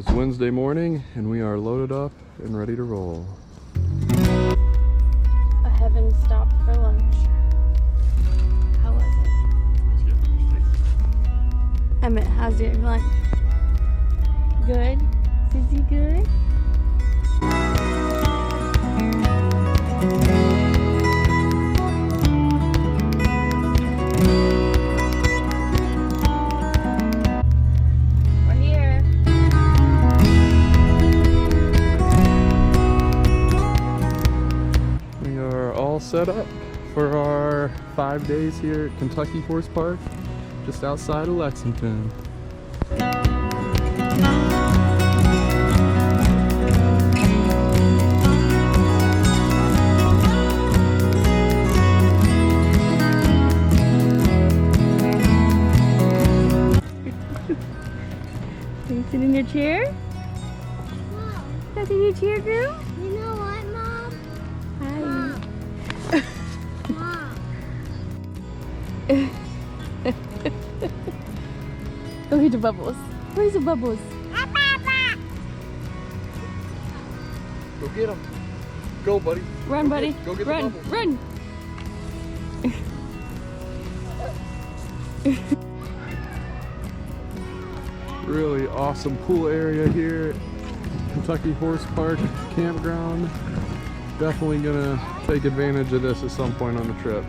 is Wednesday morning and we are loaded up and ready to roll. A heaven stop for lunch. How was it? Emmett, how's your lunch? Good? Sissy good? Set up for our 5 days here at Kentucky Horse Park, just outside of Lexington. Can you sit in your chair? Mom. Can I sit in your chair, girl? You know what, Mom? Hi. Mom. Oh, here's the bubbles. Where's the bubbles? Go get them. Go, buddy. Run, buddy. Go get Run, the bubbles. run. Really awesome pool area here at Kentucky Horse Park Campground. Definitely gonna take advantage of this at some point on the trip.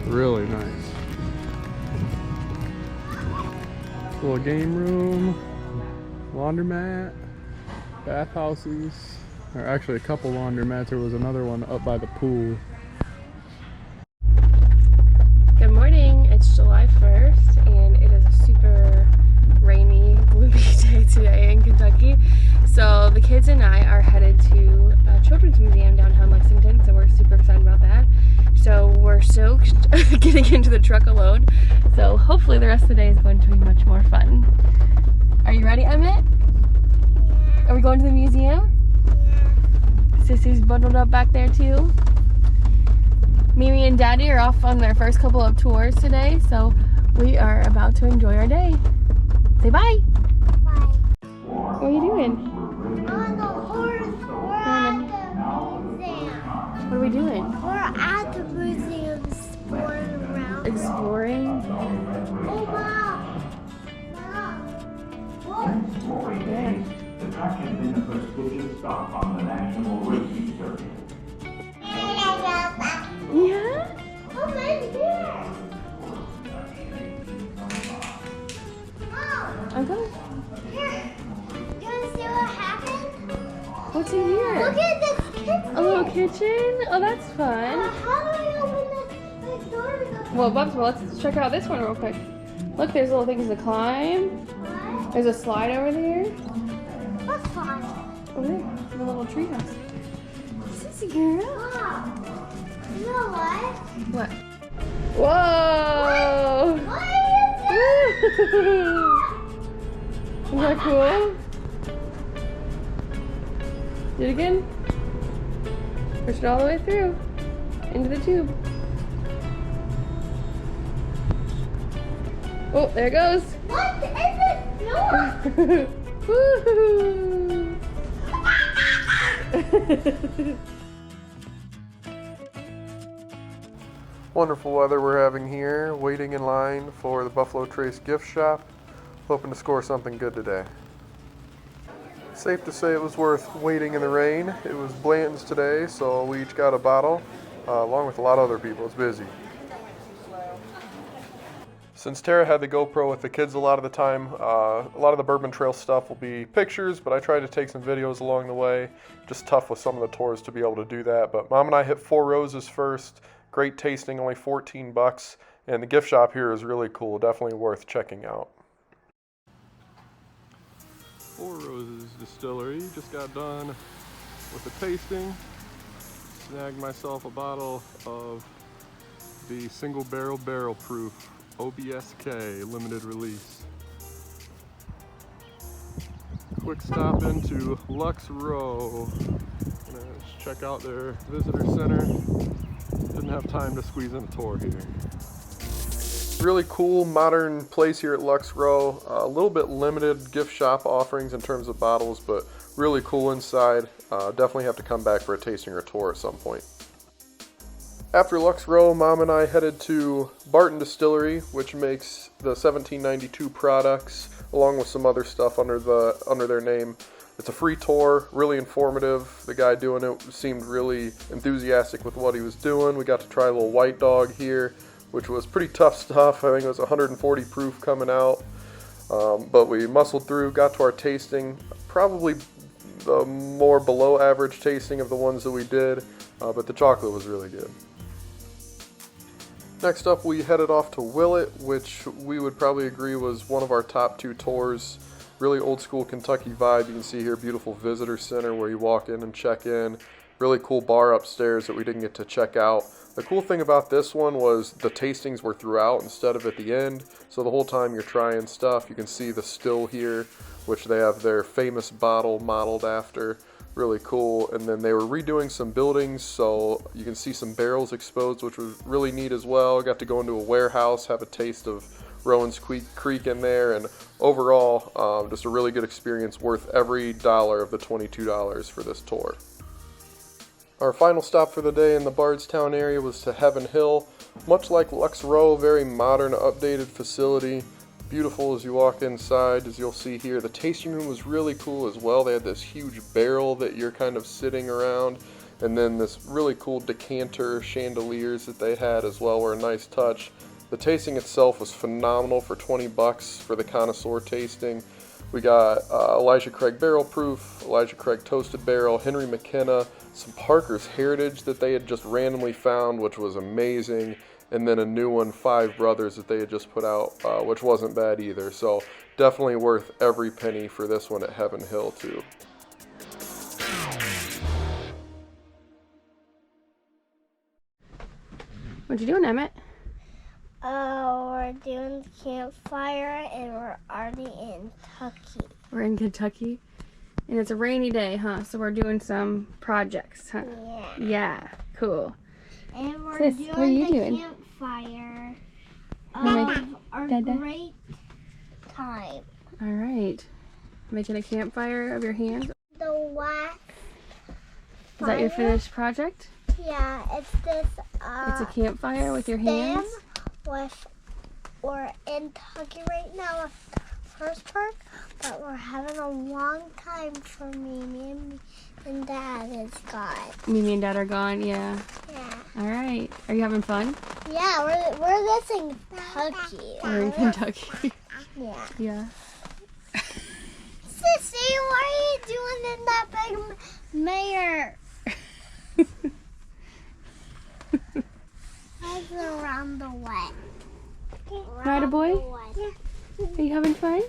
Really nice. Little game room, laundromat, bathhouses. Or actually a couple laundromats. There was another one up by the pool. Good morning. It's July 1st and it is a super rainy, gloomy day today in Kentucky. So the kids and I are headed to a children's museum downtown Lexington, so we're super excited about that. So we're soaked getting into the truck alone. So hopefully the rest of the day is going to be much more fun. Are you ready, Emmett? Yeah. Are we going to the museum? Yeah. Sissy's bundled up back there too. Mimi and Daddy are off on their first couple of tours today, so we are about to enjoy our day. Say bye. Bye. What are you doing? On the horse. We're at the museum. What are we doing? We're at the museum exploring around. Exploring? Oh, Mom. Mom. Look. Yeah. The track has been a prestigious stop on the national racing circuit. Yeah? What's in here? Mom. I'm coming. Here. You want to see what happened? What's in here? Look at this kitchen. A little kitchen? Oh, that's fun. How do I open the door to go? Well, Bubs, let's check out this one real quick. Look, there's little things to climb. What? There's a slide over there. What's fun? Over there, the little treehouse. Sissy girl. Mom. You know what? What? Whoa! What is Isn't that cool? Do it again. Push it all the way through. Into the tube. Oh, there it goes. What is it? No. Woohoo! Wonderful weather we're having here, waiting in line for the Buffalo Trace gift shop. Hoping to score something good today. Safe to say it was worth waiting in the rain. It was Blanton's today, so we each got a bottle, along with a lot of other people. It's busy. Since Tara had the GoPro with the kids a lot of the time, a lot of the Bourbon Trail stuff will be pictures, but I tried to take some videos along the way. Just tough with some of the tours to be able to do that. But Mom and I hit Four Roses first. Great tasting, only $14, and the gift shop here is really cool. Definitely worth checking out. Four Roses Distillery. Just got done with the tasting. Snagged myself a bottle of the single barrel proof OBSK limited release. Quick stop into Lux Row. Let's check out their visitor center. Didn't have time to squeeze in a tour here. Really cool modern place here at Lux Row. A little bit limited gift shop offerings in terms of bottles, but really cool inside. Definitely have to come back for a tasting or tour at some point. After Lux Row, Mom and I headed to Barton Distillery, which makes the 1792 products, along with some other stuff under their name. It's a free tour, really informative. The guy doing it seemed really enthusiastic with what he was doing. We got to try a little white dog here, which was pretty tough stuff. I think it was 140 proof coming out. But we muscled through, got to our tasting. Probably the more below average tasting of the ones that we did, but the chocolate was really good. Next up, we headed off to Willett, which we would probably agree was one of our top 2 tours. Really old school Kentucky vibe. You can see here, beautiful visitor center where you walk in and check in. Really cool bar upstairs that we didn't get to check out. The cool thing about this one was the tastings were throughout instead of at the end. So the whole time you're trying stuff, you can see the still here, which they have their famous bottle modeled after. Really cool. And then they were redoing some buildings, so you can see some barrels exposed, which was really neat as well. Got to go into a warehouse, have a taste of Rowan's Creek in there, and overall, just a really good experience, worth every dollar of the $22 for this tour. Our final stop for the day in the Bardstown area was to Heaven Hill. Much like Lux Row, very modern, updated facility. Beautiful as you walk inside, as you'll see here. The tasting room was really cool as well. They had this huge barrel that you're kind of sitting around, and then this really cool decanter chandeliers that they had as well were a nice touch. The tasting itself was phenomenal for $20 for the connoisseur tasting. We got Elijah Craig Barrel Proof, Elijah Craig Toasted Barrel, Henry McKenna, some Parker's Heritage that they had just randomly found, which was amazing, and then a new one, Five Brothers, that they had just put out, which wasn't bad either. So definitely worth every penny for this one at Heaven Hill too. What you doing, Emmett? We're doing campfire and we're already in Kentucky. We're in Kentucky, and it's a rainy day, huh? So we're doing some projects, huh? Yeah. Yeah, cool. And we're Sis, doing what are you the doing? campfire You're of our Dada? great time. All right. Making a campfire of your hands. The wax. Is that your fire? finished project? Yeah, it's this. It's a campfire with your stem hands? We're in Kentucky right now at Horse Park, but we're having a long time for me and Dad is gone. Mimi and Dad are gone, yeah. Yeah. All right. Are you having fun? Yeah, we're this in Kentucky. We're in Kentucky. Yeah. Yeah. Sissy, what are you doing in that big mayor? That's around the way. Right, a boy? Are you having fun?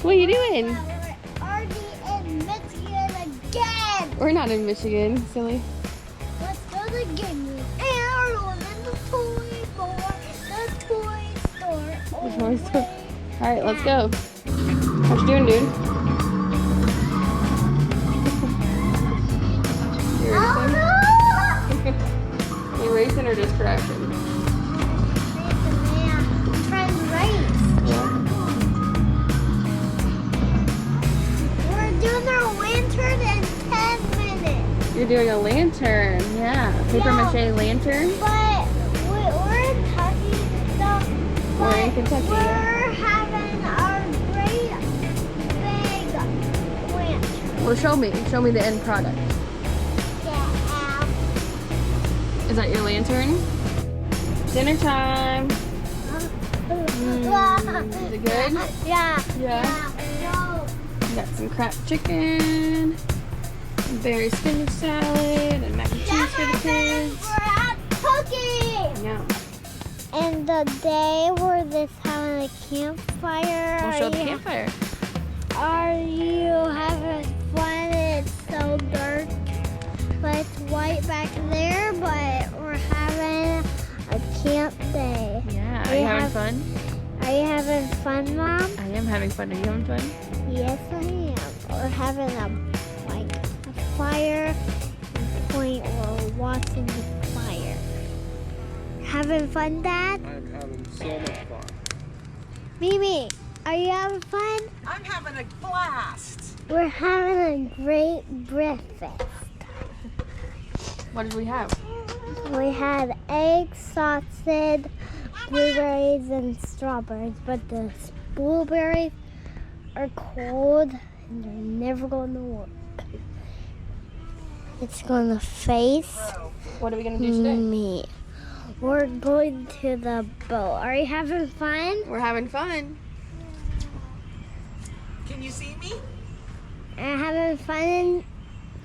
What are you doing? We're already in Michigan again. We're not in Michigan, silly. Let's go to the game room. And we're going in the toy store. All right, let's go. What you doing, dude? You racing or just crashing? Trying to race. We're doing our lantern in 10 minutes. You're doing a lantern, yeah. Paper mache lantern. But we're in Kentucky, so We're in Kentucky. we're having our great big lantern. Well, show me the end product. Yeah. Is that your lantern? Dinner time. Is it good? Yeah. Yeah. Got some cracked chicken, berry spinach salad, and mac and cheese for the kids. We're at cooking. Yum. And the day we're just having a campfire. We'll show the campfire. Are you having fun? It's so dark, but it's white back there. But we're having a camp day. Yeah. Are you having fun? Are you having fun, Mom? I am having fun. Are you having fun? Yes, I am. We're having a fire point. We're watching the fire. having fun, Dad? I'm having so much fun. Mimi, are you having fun? I'm having a blast. We're having a great breakfast. What did we have? We had eggs, sausage, blueberries, and strawberries, but the blueberries are cold and they're never going to work. It's going to face What are we gonna do today? me. We're going to the boat. Are you having fun? We're having fun. Can you see me? Are you having fun?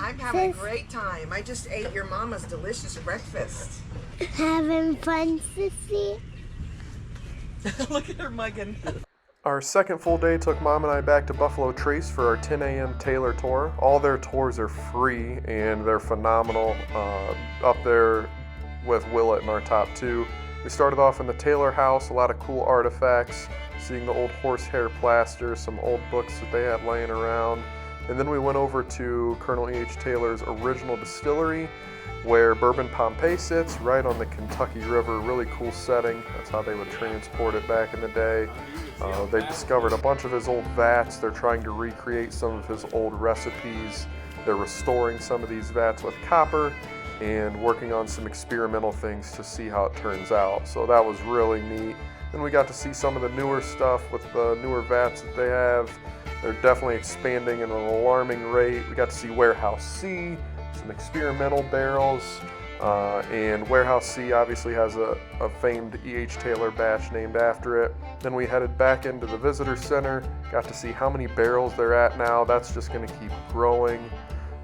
I'm having a Sis. great time. I just ate your mama's delicious breakfast. Having fun, Sissy? Look at her mugging. Our second full day took Mom and I back to Buffalo Trace for our 10 a.m. Taylor tour. All their tours are free and they're phenomenal. Up there with Willett in our top two. We started off in the Taylor house, a lot of cool artifacts, seeing the old horsehair plaster, some old books that they had laying around. And then we went over to Colonel E.H. Taylor's original distillery, where Bourbon Pompeii sits, right on the Kentucky River. Really cool setting. That's how they would transport it back in the day. They've discovered a bunch of his old vats. They're trying to recreate some of his old recipes. They're restoring some of these vats with copper and working on some experimental things to see how it turns out. So that was really neat. Then we got to see some of the newer stuff with the newer vats that they have. They're definitely expanding at an alarming rate. We got to see Warehouse C, some experimental barrels, and Warehouse C obviously has a famed E.H. Taylor batch named after it. Then we headed back into the visitor center, got to see how many barrels they're at now. That's just going to keep growing.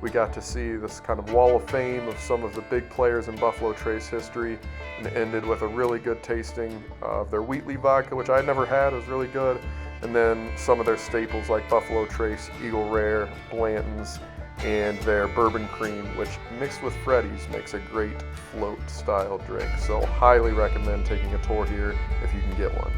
We got to see this kind of wall of fame of some of the big players in Buffalo Trace history, and it ended with a really good tasting of their Wheatley vodka, which I'd never had. It was really good. And then some of their staples like Buffalo Trace, Eagle Rare, Blanton's, and their bourbon cream, which mixed with Freddy's makes a great float style drink. So highly recommend taking a tour here if you can get one.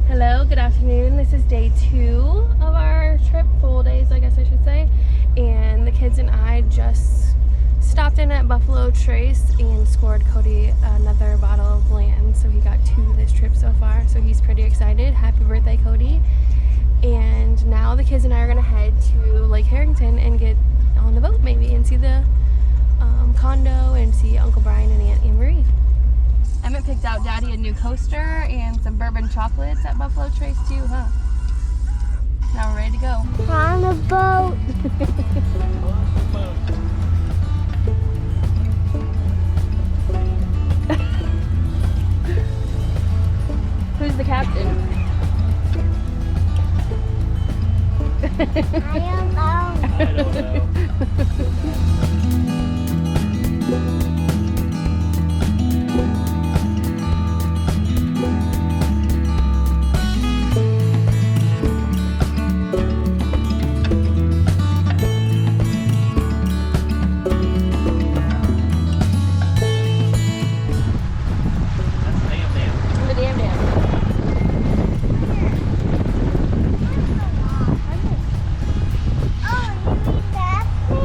Hello, good afternoon. This is day 2 of our trip, full days, I guess I should say. And the kids and I just stopped in at Buffalo Trace and scored Cody another bottle of Blanton. So he got 2 this trip so far. So he's pretty excited. Happy birthday, Cody. And now the kids and I are gonna head to Lake Harrington and get on the boat maybe and see the condo and see Uncle Brian and Aunt Anne Marie. Emmett picked out Daddy a new coaster and some bourbon chocolates at Buffalo Trace too, huh? Now we're ready to go. We're on a boat. Who's the captain? I don't know. The Dam Dam. Oh, you mean that thing?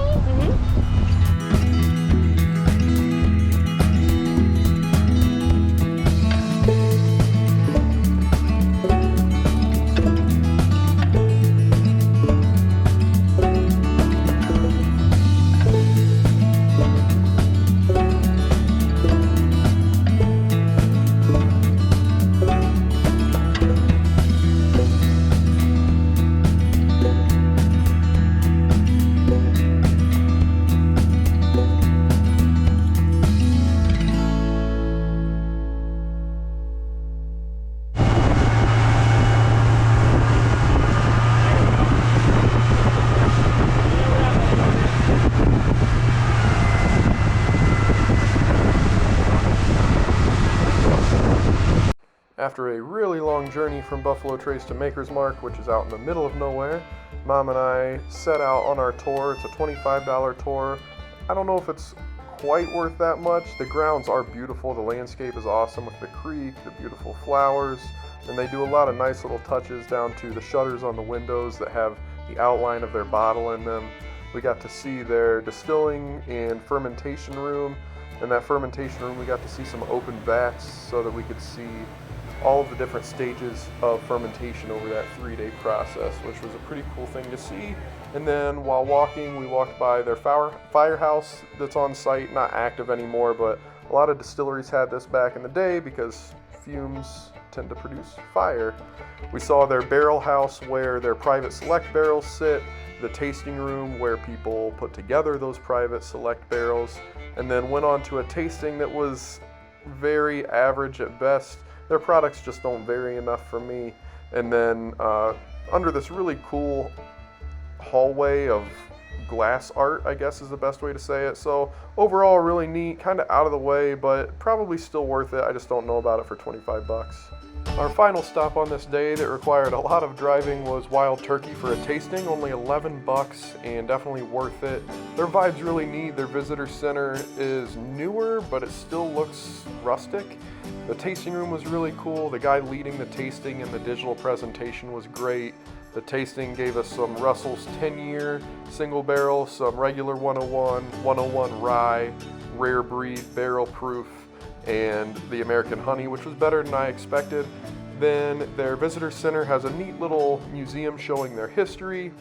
After a really long journey from Buffalo Trace to Maker's Mark, which is out in the middle of nowhere, Mom and I set out on our tour. It's a $25 tour. I don't know if it's quite worth that much. The grounds are beautiful. The landscape is awesome with the creek, the beautiful flowers, and they do a lot of nice little touches down to the shutters on the windows that have the outline of their bottle in them. We got to see their distilling and fermentation room. In that fermentation room, we got to see some open vats so that we could see all of the different stages of fermentation over that 3-day process, which was a pretty cool thing to see. And then while walking, we walked by their firehouse that's on site, not active anymore, but a lot of distilleries had this back in the day because fumes tend to produce fire. We saw their barrel house where their private select barrels sit, the tasting room where people put together those private select barrels, and then went on to a tasting that was very average at best. Their products just don't vary enough for me. And then under this really cool hallway of glass art, I guess is the best way to say it. So overall really neat, kind of out of the way, but probably still worth it. I just don't know about it for 25 bucks. Our final stop on this day that required a lot of driving was Wild Turkey for a tasting, only 11 bucks and definitely worth it. Their vibe's really neat. Their visitor center is newer, but it still looks rustic. The tasting room was really cool. The guy leading the tasting and the digital presentation was great. The tasting gave us some Russell's 10-year single barrel, some regular 101, 101 rye, rare breed, barrel proof, and the American honey, which was better than I expected. Then their visitor center has a neat little museum showing their history.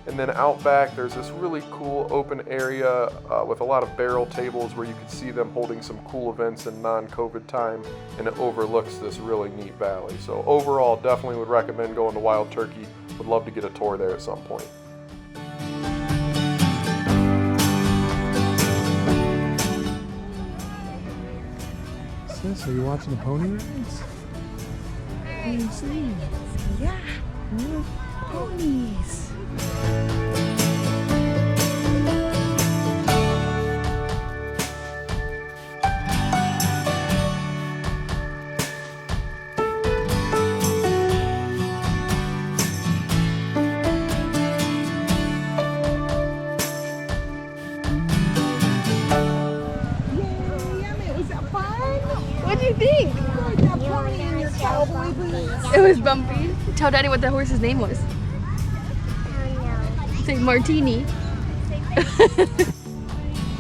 And then out back, there's this really cool open area with a lot of barrel tables where you could see them holding some cool events in non-COVID time, and it overlooks this really neat valley. So overall, definitely would recommend going to Wild Turkey. Would love to get a tour there at some point. Sis, are you watching the pony rides? What do you see? Yeah. Ponies. What do you think? It was bumpy. Tell Daddy what the horse's name was. Say Martini.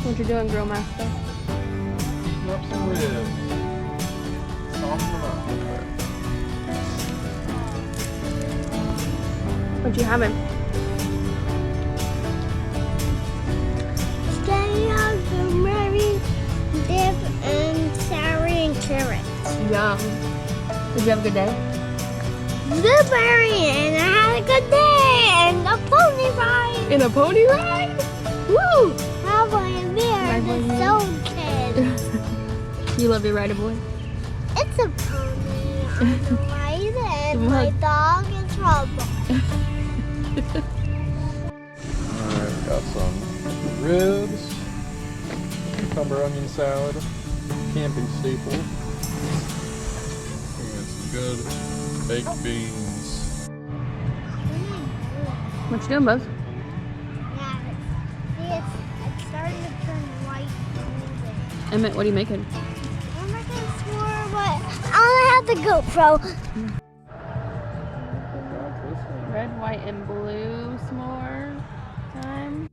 What you doing, Girl Master? Up some ribs. Soften them up a little bit. What you having? Strawberry dip and sour and carrots. Yum. Did you have a good day? Blueberry, and I had a good day, and a pony ride. In a pony ride? Woo! Cowboy and bear, the soul kid. You love your rider boy? It's a pony on the right, and my dog is Rubble. Alright, got some ribs, cucumber onion salad, camping staple, and some good baked beans. What you doing, Buzz? Yeah, it's starting to turn white. Emmett, what are you making? I'm making a s'more, but I only have the GoPro. Red, white, and blue s'more time.